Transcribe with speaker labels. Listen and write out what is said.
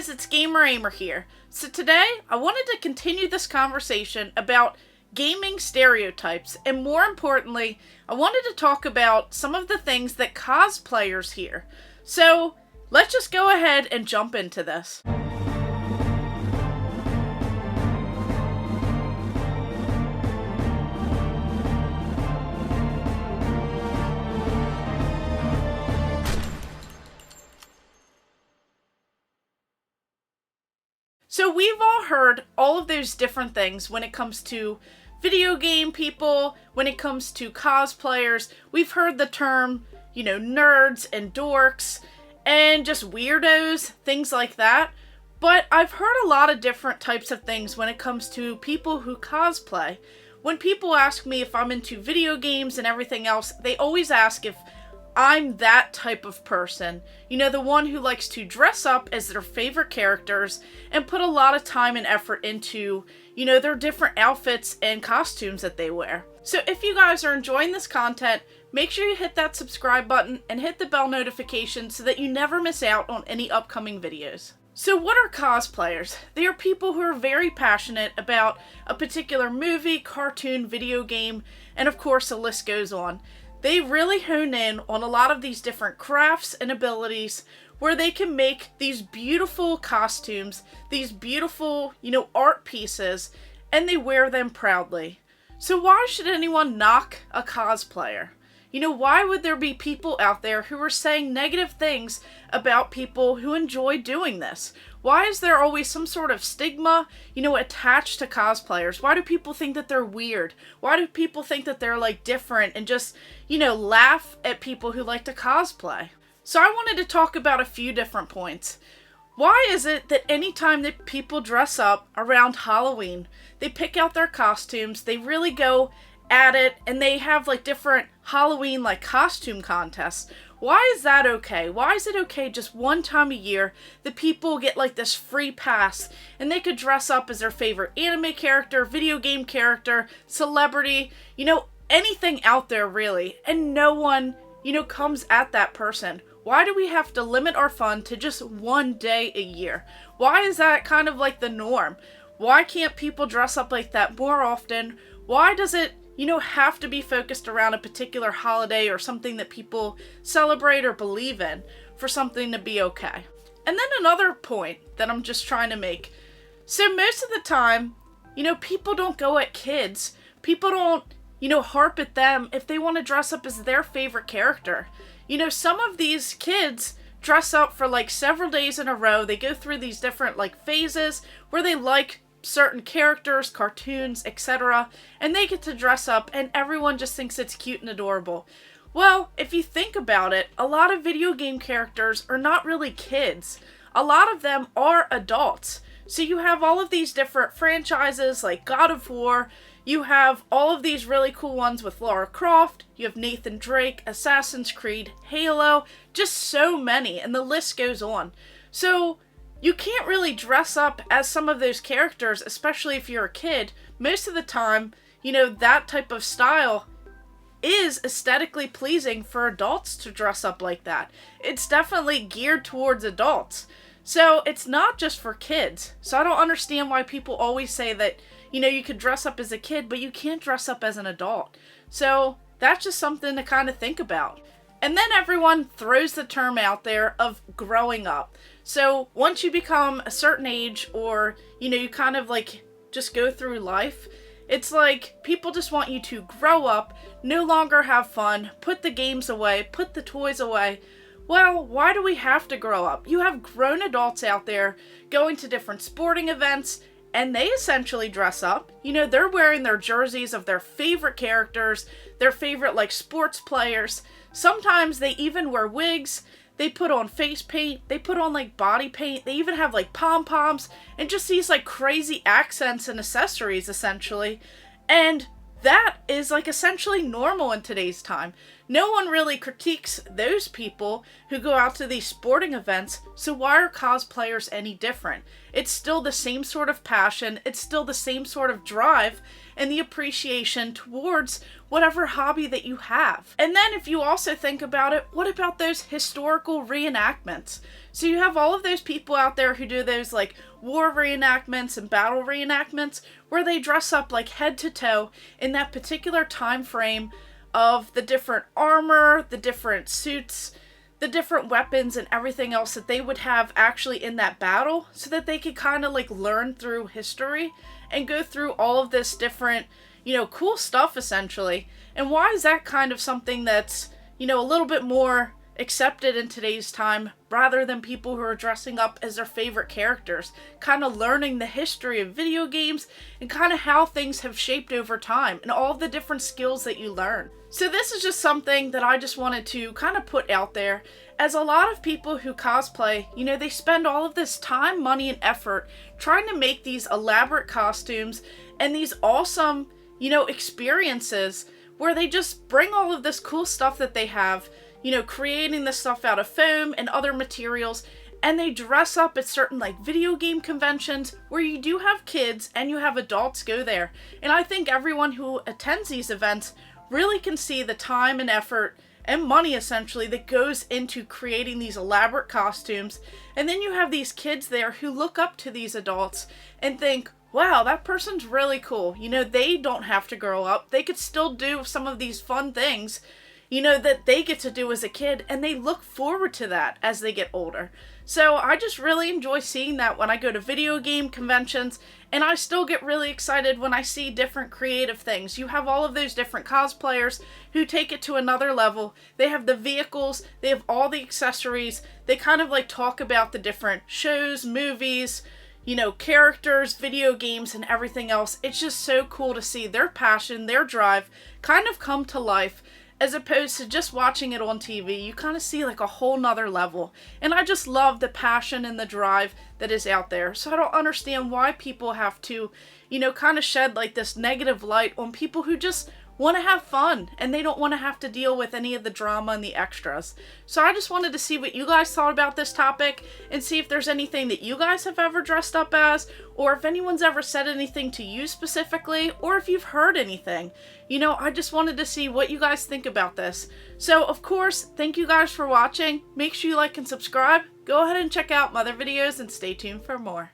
Speaker 1: guys, it's Gamer Ahmer here. So today, I wanted to continue this conversation about gaming stereotypes, and more importantly, I wanted to talk about some of the things that cosplayers hear. So, let's just go ahead and jump into this. So we've all heard all of those different things when it comes to video game people, when it comes to cosplayers. We've heard the term, nerds and dorks and just weirdos, things like that. But I've heard a lot of different types of things when it comes to people who cosplay. When people ask me if I'm into video games and everything else, they always ask if I'm that type of person. The one who likes to dress up as their favorite characters and put a lot of time and effort into, their different outfits and costumes that they wear. So if you guys are enjoying this content, make sure you hit that subscribe button and hit the bell notification so that you never miss out on any upcoming videos. So what are cosplayers? They are people who are very passionate about a particular movie, cartoon, video game, and of course the list goes on. They really hone in on a lot of these different crafts and abilities where they can make these beautiful costumes, these beautiful, art pieces, and they wear them proudly. So why should anyone knock a cosplayer? Why would there be people out there who are saying negative things about people who enjoy doing this? Why is there always some sort of stigma, attached to cosplayers? Why do people think that they're weird? Why do people think that they're, different and just, laugh at people who like to cosplay? So I wanted to talk about a few different points. Why is it that anytime that people dress up around Halloween, they pick out their costumes, they really go at it, and they have different Halloween costume contests? Why is that okay? Why is it okay just one time a year that people get this free pass and they could dress up as their favorite anime character, video game character, celebrity, anything out there really, and no one, comes at that person? Why do we have to limit our fun to just one day a year? Why is that kind of the norm? Why can't people dress up like that more often? Why does it have to be focused around a particular holiday or something that people celebrate or believe in for something to be okay? And then another point that I'm just trying to make. So most of the time, people don't go at kids. People don't, harp at them if they want to dress up as their favorite character. Some of these kids dress up for several days in a row. They go through these different phases where they like certain characters, cartoons, etc., and they get to dress up and everyone just thinks it's cute and adorable. Well, if you think about it, a lot of video game characters are not really kids. A lot of them are adults. So you have all of these different franchises like God of War, you have all of these really cool ones with Lara Croft, you have Nathan Drake, Assassin's Creed, Halo, just so many, and the list goes on. So you can't really dress up as some of those characters, especially if you're a kid. Most of the time, that type of style is aesthetically pleasing for adults to dress up like that. It's definitely geared towards adults. So it's not just for kids. So I don't understand why people always say that, you could dress up as a kid, but you can't dress up as an adult. So that's just something to kind of think about. And then everyone throws the term out there of growing up. So once you become a certain age or, you kind of just go through life, it's people just want you to grow up, no longer have fun, put the games away, put the toys away. Well, why do we have to grow up? You have grown adults out there going to different sporting events, and they essentially dress up. They're wearing their jerseys of their favorite characters, their favorite sports players. Sometimes they even wear wigs. They put on face paint, they put on body paint, they even have pom-poms and just these crazy accents and accessories essentially. And that is essentially normal in today's time. No one really critiques those people who go out to these sporting events, so why are cosplayers any different? It's still the same sort of passion, it's still the same sort of drive and the appreciation towards whatever hobby that you have. And then if you also think about it, what about those historical reenactments? So you have all of those people out there who do those like war reenactments and battle reenactments where they dress up like head to toe in that particular time frame of the different armor, the different suits, the different weapons and everything else that they would have actually in that battle, so that they could kind of like learn through history and go through all of this different, cool stuff essentially. And why is that kind of something that's, a little bit more accepted in today's time rather than people who are dressing up as their favorite characters, kind of learning the history of video games and kind of how things have shaped over time and all of the different skills that you learn. So this is just something that I just wanted to kind of put out there, as a lot of people who cosplay, they spend all of this time, money, and effort trying to make these elaborate costumes and these awesome, experiences where they just bring all of this cool stuff that they have, creating this stuff out of foam and other materials, and they dress up at certain like video game conventions where you do have kids and you have adults go there. And I think everyone who attends these events really can see the time and effort and money essentially that goes into creating these elaborate costumes. And then you have these kids there who look up to these adults and think, wow, that person's really cool. They don't have to grow up. They could still do some of these fun things, that they get to do as a kid, and they look forward to that as they get older. So I just really enjoy seeing that when I go to video game conventions, and I still get really excited when I see different creative things. You have all of those different cosplayers who take it to another level. They have the vehicles, they have all the accessories, they kind of like talk about the different shows, movies, characters, video games, and everything else. It's just so cool to see their passion, their drive kind of come to life. As opposed to just watching it on TV, you kind of see like a whole nother level. And I just love the passion and the drive that is out there. So I don't understand why people have to, kind of shed like this negative light on people who just want to have fun and they don't want to have to deal with any of the drama and the extras. So I just wanted to see what you guys thought about this topic and see if there's anything that you guys have ever dressed up as, or if anyone's ever said anything to you specifically, or if you've heard anything. I just wanted to see what you guys think about this. So of course, thank you guys for watching. Make sure you like and subscribe. Go ahead and check out my other videos and stay tuned for more.